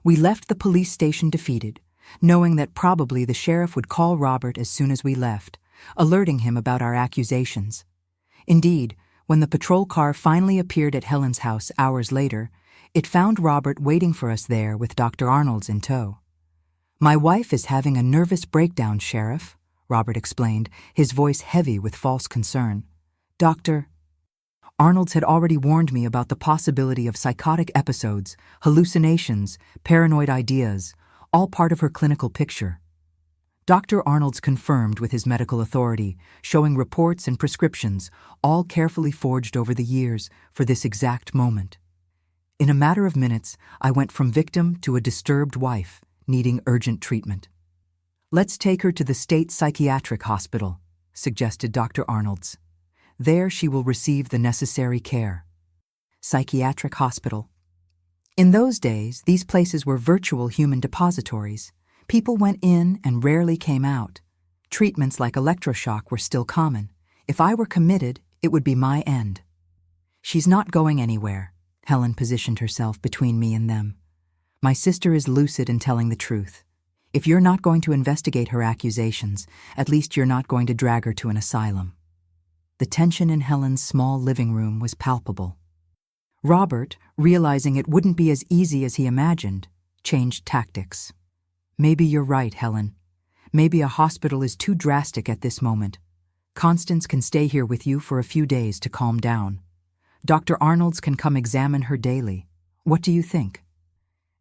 [SPEAKER 1] We left the police station defeated, knowing that probably the sheriff would call Robert as soon as we left, alerting him about our accusations. Indeed, when the patrol car finally appeared at Helen's house hours later, it found Robert waiting for us there with Dr. Arnold's in tow. My wife is having a nervous breakdown, Sheriff, Robert explained, his voice heavy with false concern. Dr. Arnold's had already warned me about the possibility of psychotic episodes, hallucinations, paranoid ideas, all part of her clinical picture. Dr. Arnold's confirmed with his medical authority, showing reports and prescriptions, all carefully forged over the years for this exact moment. In a matter of minutes, I went from victim to a disturbed wife, needing urgent treatment. Let's take her to the state psychiatric hospital, suggested Dr. Arnold's. There she will receive the necessary care. Psychiatric hospital. In those days, these places were virtual human depositories. People went in and rarely came out. Treatments like electroshock were still common. If I were committed, it would be my end. She's not going anywhere. Helen positioned herself between me and them. My sister is lucid in telling the truth. If you're not going to investigate her accusations, at least you're not going to drag her to an asylum. The tension in Helen's small living room was palpable. Robert, realizing it wouldn't be as easy as he imagined, changed tactics. Maybe you're right, Helen. Maybe a hospital is too drastic at this moment. Constance can stay here with you for a few days to calm down. Dr. Arnold's can come examine her daily. What do you think?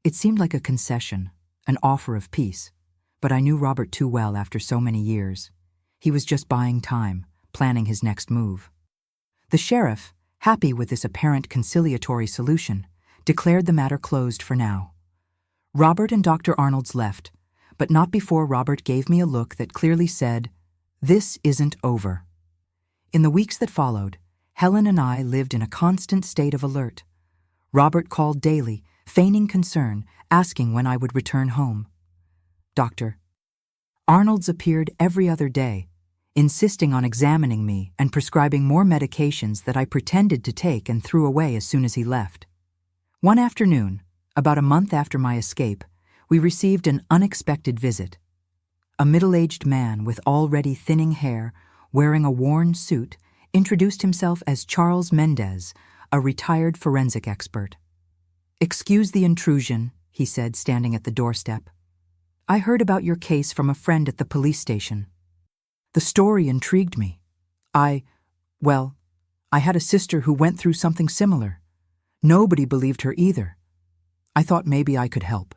[SPEAKER 1] It seemed like a concession, an offer of peace, but I knew Robert too well after so many years. He was just buying time, planning his next move. The sheriff, happy with this apparent conciliatory solution, declared the matter closed for now. Robert and Dr. Arnold's left, but not before Robert gave me a look that clearly said, "This isn't over." In the weeks that followed, Helen and I lived in a constant state of alert. Robert called daily, feigning concern, asking when I would return home. Dr. Arnold's appeared every other day, insisting on examining me and prescribing more medications that I pretended to take and threw away as soon as he left. One afternoon, about a month after my escape, we received an unexpected visit. A middle-aged man with already thinning hair, wearing a worn suit, introduced himself as Charles Mendez, a retired forensic expert. "Excuse the intrusion," he said, standing at the doorstep. "I heard about your case from a friend at the police station. The story intrigued me. I had a sister who went through something similar. Nobody believed her either. I thought maybe I could help."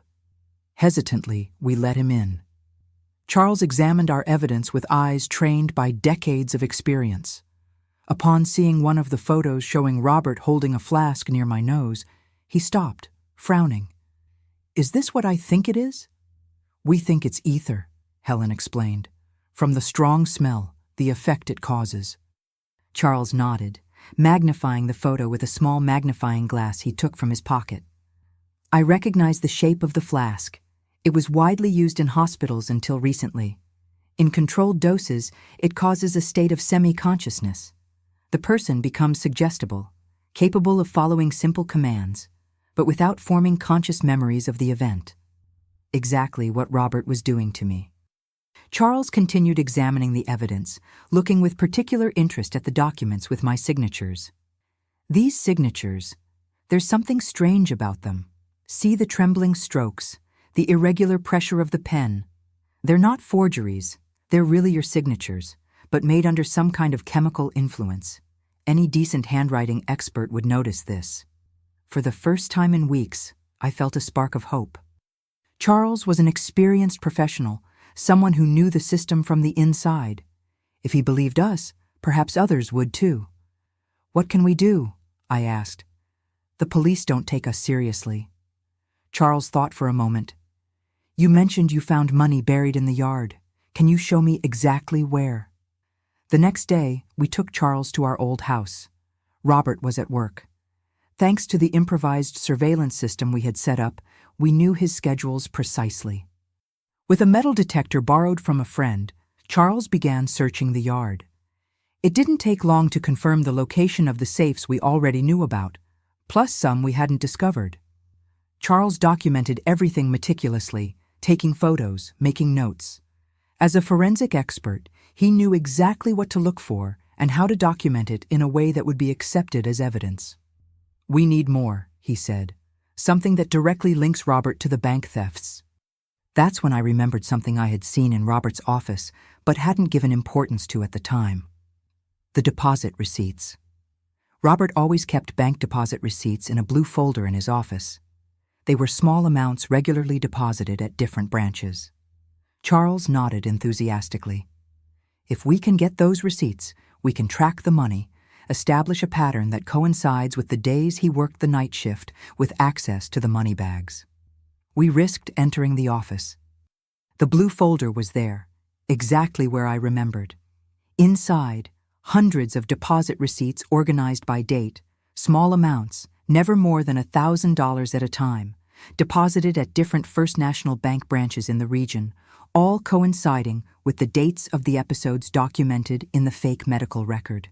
[SPEAKER 1] Hesitantly, we let him in. Charles examined our evidence with eyes trained by decades of experience. Upon seeing one of the photos showing Robert holding a flask near my nose, he stopped, frowning. "Is this what I think it is?" "We think it's ether," Helen explained, "from the strong smell, the effect it causes." Charles nodded, magnifying the photo with a small magnifying glass he took from his pocket. I recognized the shape of the flask. It was widely used in hospitals until recently. In controlled doses, it causes a state of semi-consciousness. The person becomes suggestible, capable of following simple commands, but without forming conscious memories of the event. Exactly what Robert was doing to me. Charles continued examining the evidence, looking with particular interest at the documents with my signatures. These signatures, there's something strange about them. See the trembling strokes, the irregular pressure of the pen. They're not forgeries, they're really your signatures, but made under some kind of chemical influence. Any decent handwriting expert would notice this. For the first time in weeks, I felt a spark of hope. Charles was an experienced professional, someone who knew the system from the inside. If he believed us, perhaps others would too. "What can we do?" I asked. "The police don't take us seriously." Charles thought for a moment. "You mentioned you found money buried in the yard. Can you show me exactly where?" The next day, we took Charles to our old house. Robert was at work. Thanks to the improvised surveillance system we had set up, we knew his schedules precisely. With a metal detector borrowed from a friend, Charles began searching the yard. It didn't take long to confirm the location of the safes we already knew about, plus some we hadn't discovered. Charles documented everything meticulously, taking photos, making notes. As a forensic expert, he knew exactly what to look for and how to document it in a way that would be accepted as evidence. "We need more," he said, "something that directly links Robert to the bank thefts." That's when I remembered something I had seen in Robert's office but hadn't given importance to at the time. The deposit receipts. Robert always kept bank deposit receipts in a blue folder in his office. They were small amounts regularly deposited at different branches. Charles nodded enthusiastically. "If we can get those receipts, we can track the money, establish a pattern that coincides with the days he worked the night shift with access to the money bags." We risked entering the office. The blue folder was there, exactly where I remembered. Inside, hundreds of deposit receipts organized by date, small amounts, never more than $1,000 at a time, deposited at different First National Bank branches in the region, all coinciding with the dates of the episodes documented in the fake medical record.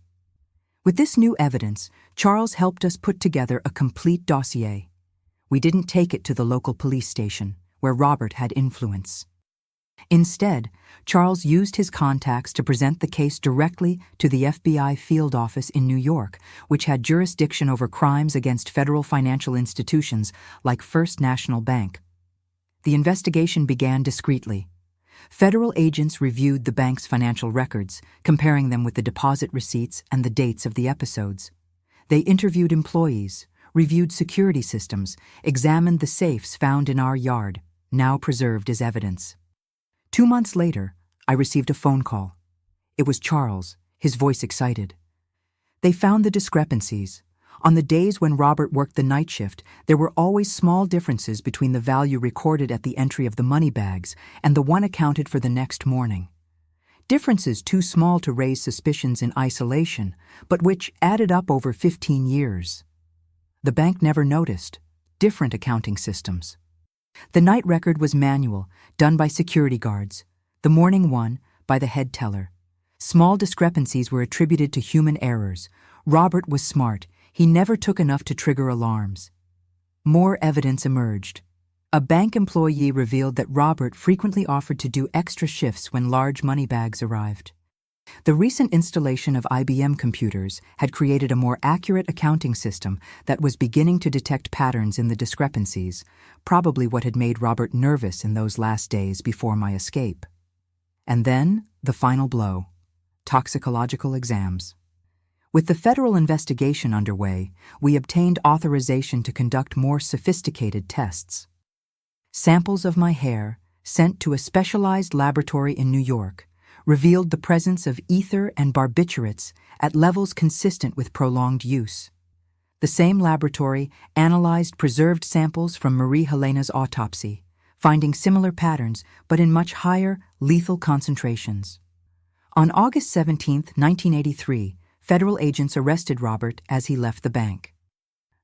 [SPEAKER 1] With this new evidence, Charles helped us put together a complete dossier. We didn't take it to the local police station, where Robert had influence. Instead, Charles used his contacts to present the case directly to the FBI field office in New York, which had jurisdiction over crimes against federal financial institutions like First National Bank. The investigation began discreetly. Federal agents reviewed the bank's financial records, comparing them with the deposit receipts and the dates of the episodes. They interviewed employees, reviewed security systems, examined the safes found in our yard, now preserved as evidence. 2 months later, I received a phone call. It was Charles, his voice excited. They found the discrepancies. On the days when Robert worked the night shift, there were always small differences between the value recorded at the entry of the money bags and the one accounted for the next morning. Differences too small to raise suspicions in isolation, but which added up over 15 years. The bank never noticed. Different accounting systems. The night record was manual, done by security guards. The morning one, by the head teller. Small discrepancies were attributed to human errors. Robert was smart. He never took enough to trigger alarms. More evidence emerged. A bank employee revealed that Robert frequently offered to do extra shifts when large money bags arrived. The recent installation of IBM computers had created a more accurate accounting system that was beginning to detect patterns in the discrepancies, probably what had made Robert nervous in those last days before my escape. And then, the final blow. Toxicological exams. With the federal investigation underway, we obtained authorization to conduct more sophisticated tests. Samples of my hair, sent to a specialized laboratory in New York, revealed the presence of ether and barbiturates at levels consistent with prolonged use. The same laboratory analyzed preserved samples from Marie Helena's autopsy, finding similar patterns but in much higher, lethal concentrations. On August 17, 1983, federal agents arrested Robert as he left the bank.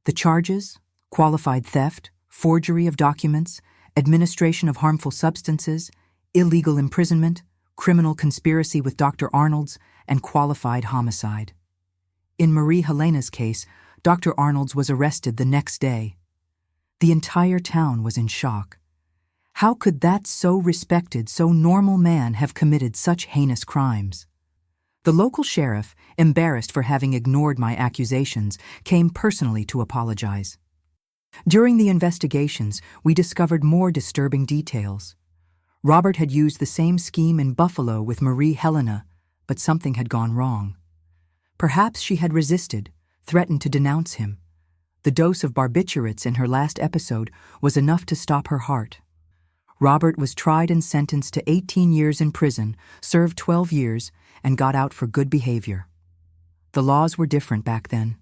[SPEAKER 1] The charges: qualified theft, forgery of documents, administration of harmful substances, illegal imprisonment, criminal conspiracy with Dr. Arnold's, and qualified homicide. In Marie Helena's case, Dr. Arnold's was arrested the next day. The entire town was in shock. How could that so respected, so normal man have committed such heinous crimes? The local sheriff, embarrassed for having ignored my accusations, came personally to apologize. During the investigations, we discovered more disturbing details. Robert had used the same scheme in Buffalo with Marie Helena, but something had gone wrong. Perhaps she had resisted, threatened to denounce him. The dose of barbiturates in her last episode was enough to stop her heart. Robert was tried and sentenced to 18 years in prison, served 12 years, and got out for good behavior. The laws were different back then.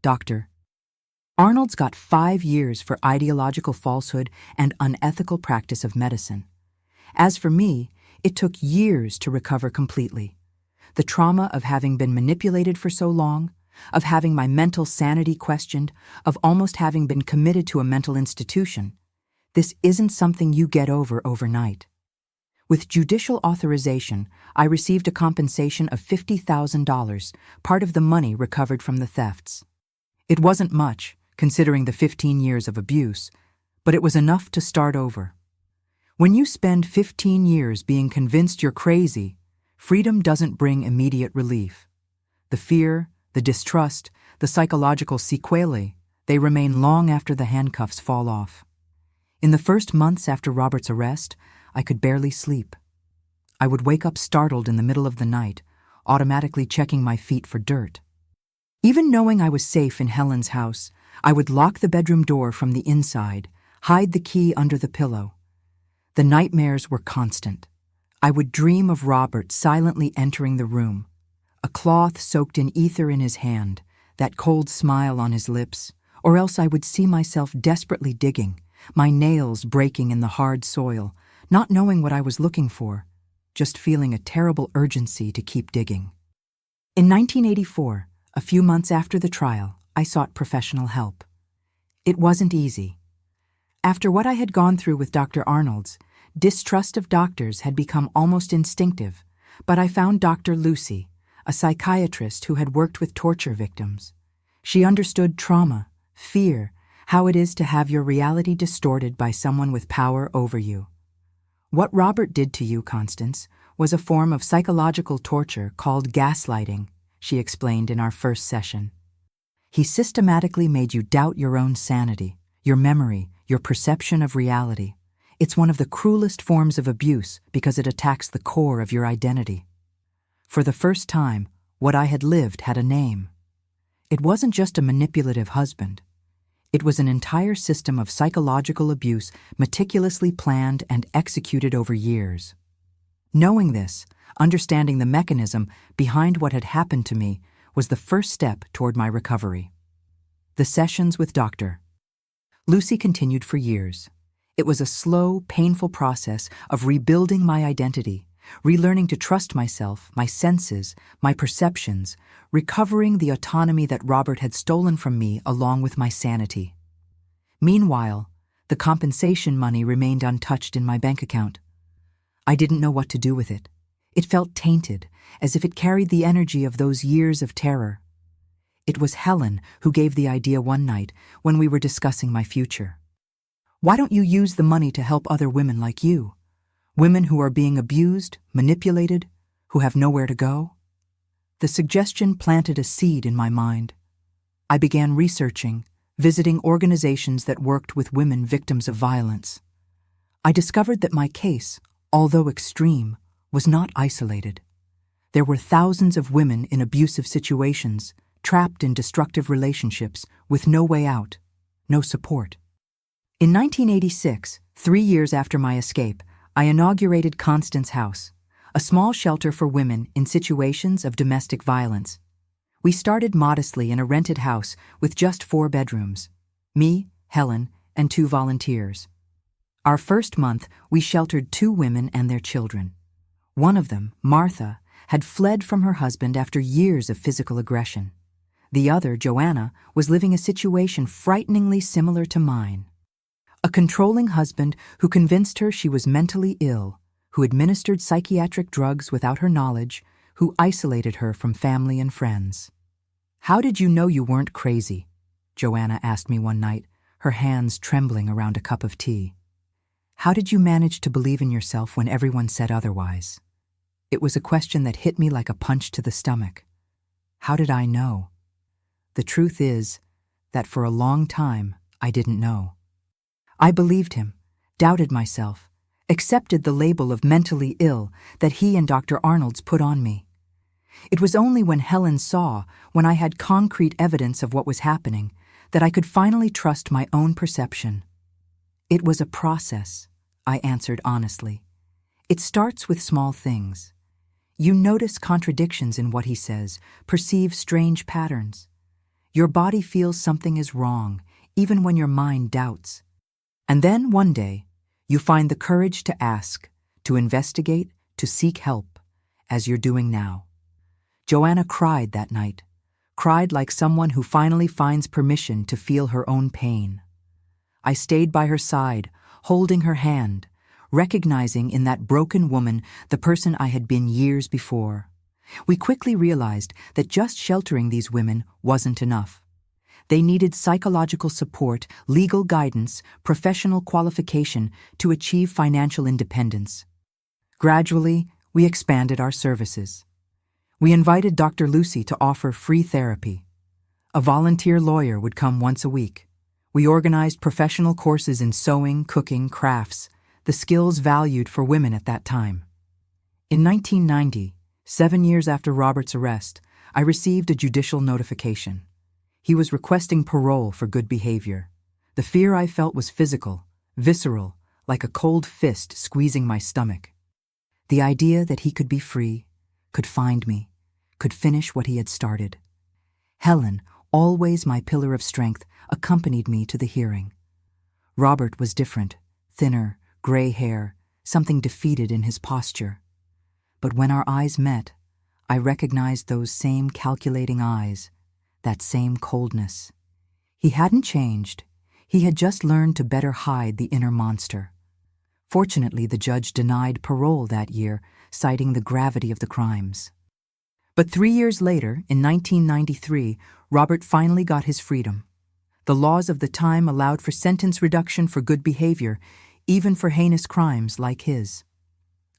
[SPEAKER 1] Dr. Arnold's got 5 years for ideological falsehood and unethical practice of medicine. As for me, it took years to recover completely. The trauma of having been manipulated for so long, of having my mental sanity questioned, of almost having been committed to a mental institution. This isn't something you get over overnight. With judicial authorization, I received a compensation of $50,000, part of the money recovered from the thefts. It wasn't much, considering the 15 years of abuse, but it was enough to start over. When you spend 15 years being convinced you're crazy, freedom doesn't bring immediate relief. The fear, the distrust, the psychological sequelae, they remain long after the handcuffs fall off. In the first months after Robert's arrest, I could barely sleep. I would wake up startled in the middle of the night, automatically checking my feet for dirt. Even knowing I was safe in Helen's house, I would lock the bedroom door from the inside, hide the key under the pillow. The nightmares were constant. I would dream of Robert silently entering the room, a cloth soaked in ether in his hand, that cold smile on his lips, or else I would see myself desperately digging, my nails breaking in the hard soil, not knowing what I was looking for, just feeling a terrible urgency to keep digging. In 1984, a few months after the trial, I sought professional help. It wasn't easy. After what I had gone through with Dr. Arnold's, distrust of doctors had become almost instinctive, but I found Dr. Lucy, a psychiatrist who had worked with torture victims. She understood trauma, fear, how it is to have your reality distorted by someone with power over you. What Robert did to you, Constance, was a form of psychological torture called gaslighting, she explained in our first session. He systematically made you doubt your own sanity, your memory, your perception of reality. It's one of the cruelest forms of abuse because it attacks the core of your identity. For the first time, what I had lived had a name. It wasn't just a manipulative husband. It was an entire system of psychological abuse meticulously planned and executed over years. Knowing this, understanding the mechanism behind what had happened to me, was the first step toward my recovery. The sessions with Dr. Lucy continued for years. It was a slow, painful process of rebuilding my identity, relearning to trust myself, my senses, my perceptions, recovering the autonomy that Robert had stolen from me along with my sanity. Meanwhile, the compensation money remained untouched in my bank account. I didn't know what to do with it. It felt tainted, as if it carried the energy of those years of terror. It was Helen who gave the idea one night when we were discussing my future. Why don't you use the money to help other women like you? Women who are being abused, manipulated, who have nowhere to go? The suggestion planted a seed in my mind. I began researching, visiting organizations that worked with women victims of violence. I discovered that my case, although extreme, was not isolated. There were thousands of women in abusive situations, trapped in destructive relationships, with no way out, no support. In 1986, 3 years after my escape, I inaugurated Constance House, a small shelter for women in situations of domestic violence. We started modestly in a rented house with just 4 bedrooms. Me, Helen, and 2 volunteers. Our first month, we sheltered 2 women and their children. One of them, Martha, had fled from her husband after years of physical aggression. The other, Joanna, was living a situation frighteningly similar to mine. A controlling husband who convinced her she was mentally ill, who administered psychiatric drugs without her knowledge, who isolated her from family and friends. "How did you know you weren't crazy?" Joanna asked me one night, her hands trembling around a cup of tea. "How did you manage to believe in yourself when everyone said otherwise?" It was a question that hit me like a punch to the stomach. How did I know? The truth is that for a long time, I didn't know. I believed him, doubted myself, accepted the label of mentally ill that he and Dr. Arnold's put on me. It was only when Helen saw, when I had concrete evidence of what was happening, that I could finally trust my own perception. "It was a process," I answered honestly. "It starts with small things. You notice contradictions in what he says, perceive strange patterns. Your body feels something is wrong, even when your mind doubts. And then, one day, you find the courage to ask, to investigate, to seek help, as you're doing now." Joanna cried that night, cried like someone who finally finds permission to feel her own pain. I stayed by her side, holding her hand, recognizing in that broken woman the person I had been years before. We quickly realized that just sheltering these women wasn't enough. They needed psychological support, legal guidance, professional qualification to achieve financial independence. Gradually, we expanded our services. We invited Dr. Lucy to offer free therapy. A volunteer lawyer would come once a week. We organized professional courses in sewing, cooking, crafts, the skills valued for women at that time. In 1990, 7 years after Robert's arrest, I received a judicial notification. He was requesting parole for good behavior. The fear I felt was physical, visceral, like a cold fist squeezing my stomach. The idea that he could be free, could find me, could finish what he had started. Helen, always my pillar of strength, accompanied me to the hearing. Robert was different, thinner, gray hair, something defeated in his posture. But when our eyes met, I recognized those same calculating eyes, that same coldness. He hadn't changed. He had just learned to better hide the inner monster. Fortunately, the judge denied parole that year, citing the gravity of the crimes. But 3 years later, in 1993, Robert finally got his freedom. The laws of the time allowed for sentence reduction for good behavior, even for heinous crimes like his.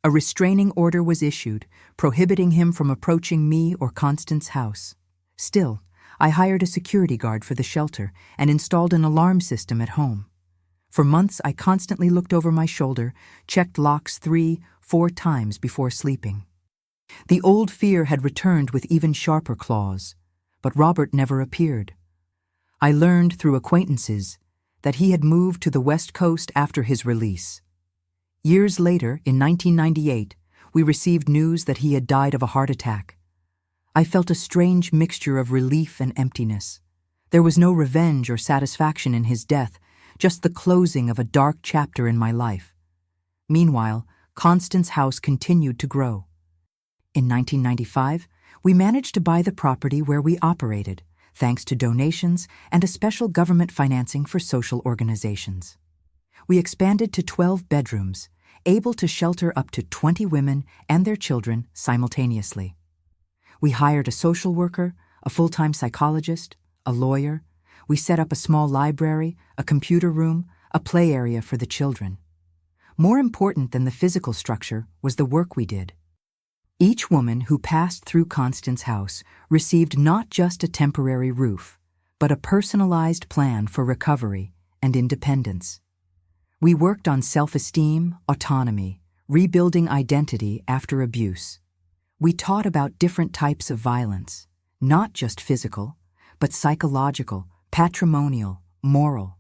[SPEAKER 1] A restraining order was issued, prohibiting him from approaching me or Constance House. Still, I hired a security guard for the shelter and installed an alarm system at home. For months, I constantly looked over my shoulder, checked locks 3-4 times before sleeping. The old fear had returned with even sharper claws, but Robert never appeared. I learned through acquaintances that he had moved to the West Coast after his release. Years later, in 1998, we received news that he had died of a heart attack. I felt a strange mixture of relief and emptiness. There was no revenge or satisfaction in his death, just the closing of a dark chapter in my life. Meanwhile, Constance House continued to grow. In 1995, we managed to buy the property where we operated, thanks to donations and a special government financing for social organizations. We expanded to 12 bedrooms, able to shelter up to 20 women and their children simultaneously. We hired a social worker, a full-time psychologist, a lawyer. We set up a small library, a computer room, a play area for the children. More important than the physical structure was the work we did. Each woman who passed through Constance House received not just a temporary roof, but a personalized plan for recovery and independence. We worked on self-esteem, autonomy, rebuilding identity after abuse. We taught about different types of violence, not just physical, but psychological, patrimonial, moral.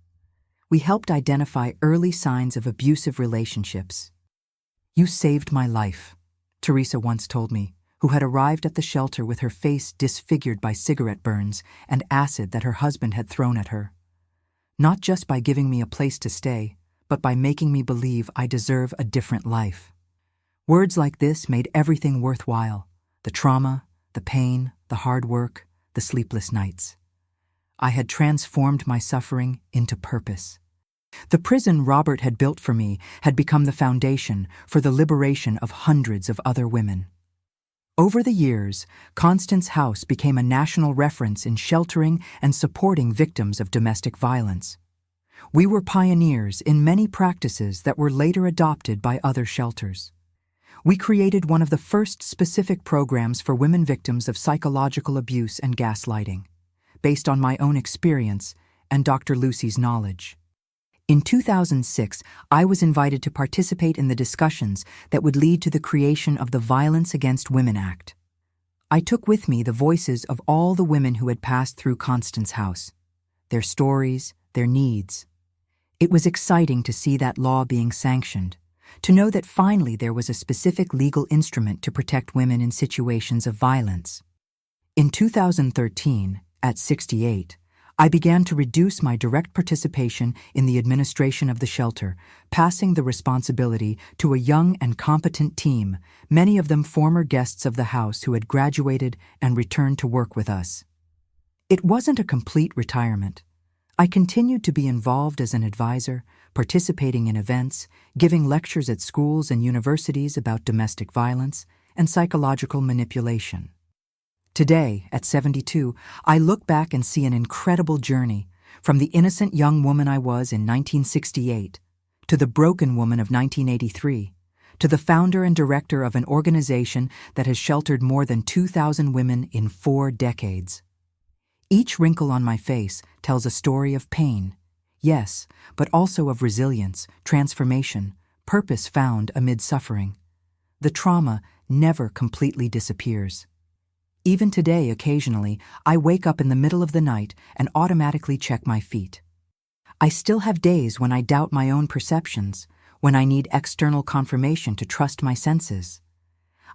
[SPEAKER 1] We helped identify early signs of abusive relationships. "You saved my life," Teresa once told me, who had arrived at the shelter with her face disfigured by cigarette burns and acid that her husband had thrown at her. "Not just by giving me a place to stay, but by making me believe I deserve a different life." Words like this made everything worthwhile: the trauma, the pain, the hard work, the sleepless nights. I had transformed my suffering into purpose. The prison Robert had built for me had become the foundation for the liberation of hundreds of other women. Over the years, Constance House became a national reference in sheltering and supporting victims of domestic violence. We were pioneers in many practices that were later adopted by other shelters. We created one of the first specific programs for women victims of psychological abuse and gaslighting, based on my own experience and Dr. Lucy's knowledge. In 2006, I was invited to participate in the discussions that would lead to the creation of the Violence Against Women Act. I took with me the voices of all the women who had passed through Constance House, their stories, their needs. It was exciting to see that law being sanctioned, to know that finally there was a specific legal instrument to protect women in situations of violence. In 2013, at 68, I began to reduce my direct participation in the administration of the shelter, passing the responsibility to a young and competent team, many of them former guests of the house who had graduated and returned to work with us. It wasn't a complete retirement. I continued to be involved as an advisor, participating in events, giving lectures at schools and universities about domestic violence and psychological manipulation. Today, at 72, I look back and see an incredible journey, from the innocent young woman I was in 1968, to the broken woman of 1983, to the founder and director of an organization that has sheltered more than 2,000 women in 4 decades. Each wrinkle on my face tells a story of pain, yes, but also of resilience, transformation, purpose found amid suffering. The trauma never completely disappears. Even today, occasionally, I wake up in the middle of the night and automatically check my feet. I still have days when I doubt my own perceptions, when I need external confirmation to trust my senses.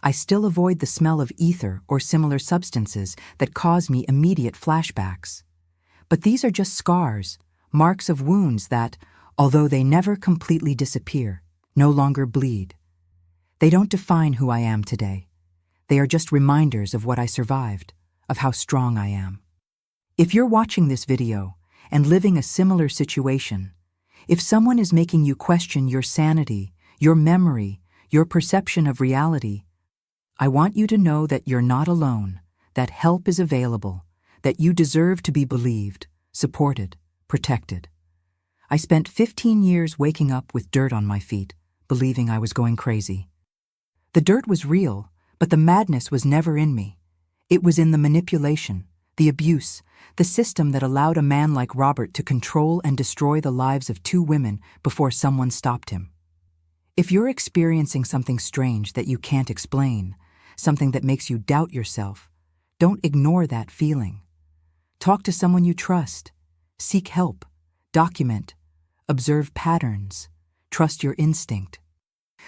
[SPEAKER 1] I still avoid the smell of ether or similar substances that cause me immediate flashbacks. But these are just scars, marks of wounds that, although they never completely disappear, no longer bleed. They don't define who I am today. They are just reminders of what I survived, of how strong I am. If you're watching this video and living a similar situation, if someone is making you question your sanity, your memory, your perception of reality, I want you to know that you're not alone, that help is available, that you deserve to be believed, supported, protected. I spent 15 years waking up with dirt on my feet, believing I was going crazy. The dirt was real, but the madness was never in me. It was in the manipulation, the abuse, the system that allowed a man like Robert to control and destroy the lives of 2 women before someone stopped him. If you're experiencing something strange that you can't explain, something that makes you doubt yourself, don't ignore that feeling. Talk to someone you trust. Seek help. Document. Observe patterns. Trust your instinct.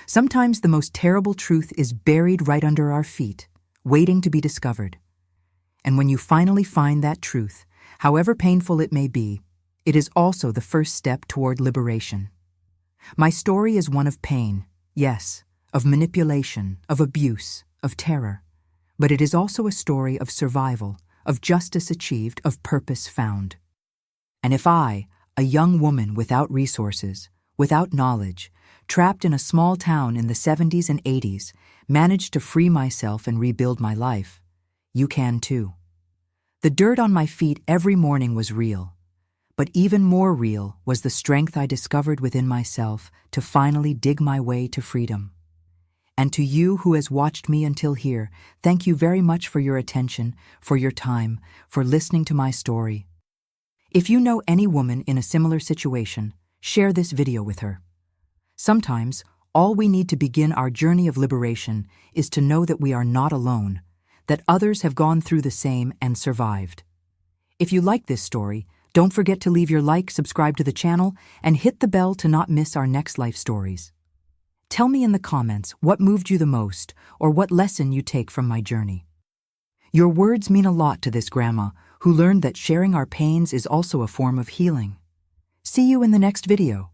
[SPEAKER 1] Sometimes the most terrible truth is buried right under our feet, waiting to be discovered. And when you finally find that truth, however painful it may be, it is also the first step toward liberation. My story is one of pain, yes, of manipulation, of abuse, of terror. But it is also a story of survival, of justice achieved, of purpose found. And if I, a young woman without resources, without knowledge, trapped in a small town in the 70s and 80s, managed to free myself and rebuild my life, you can too. The dirt on my feet every morning was real, but even more real was the strength I discovered within myself to finally dig my way to freedom. And to you who has watched me until here, thank you very much for your attention, for your time, for listening to my story. If you know any woman in a similar situation, share this video with her. Sometimes, all we need to begin our journey of liberation is to know that we are not alone, that others have gone through the same and survived. If you like this story, Don't forget to leave your like, subscribe to the channel, and hit the bell to not miss our next life stories. Tell me in the comments what moved you the most or what lesson you take from my journey. Your words mean a lot to this grandma who learned that sharing our pains is also a form of healing. See you in the next video.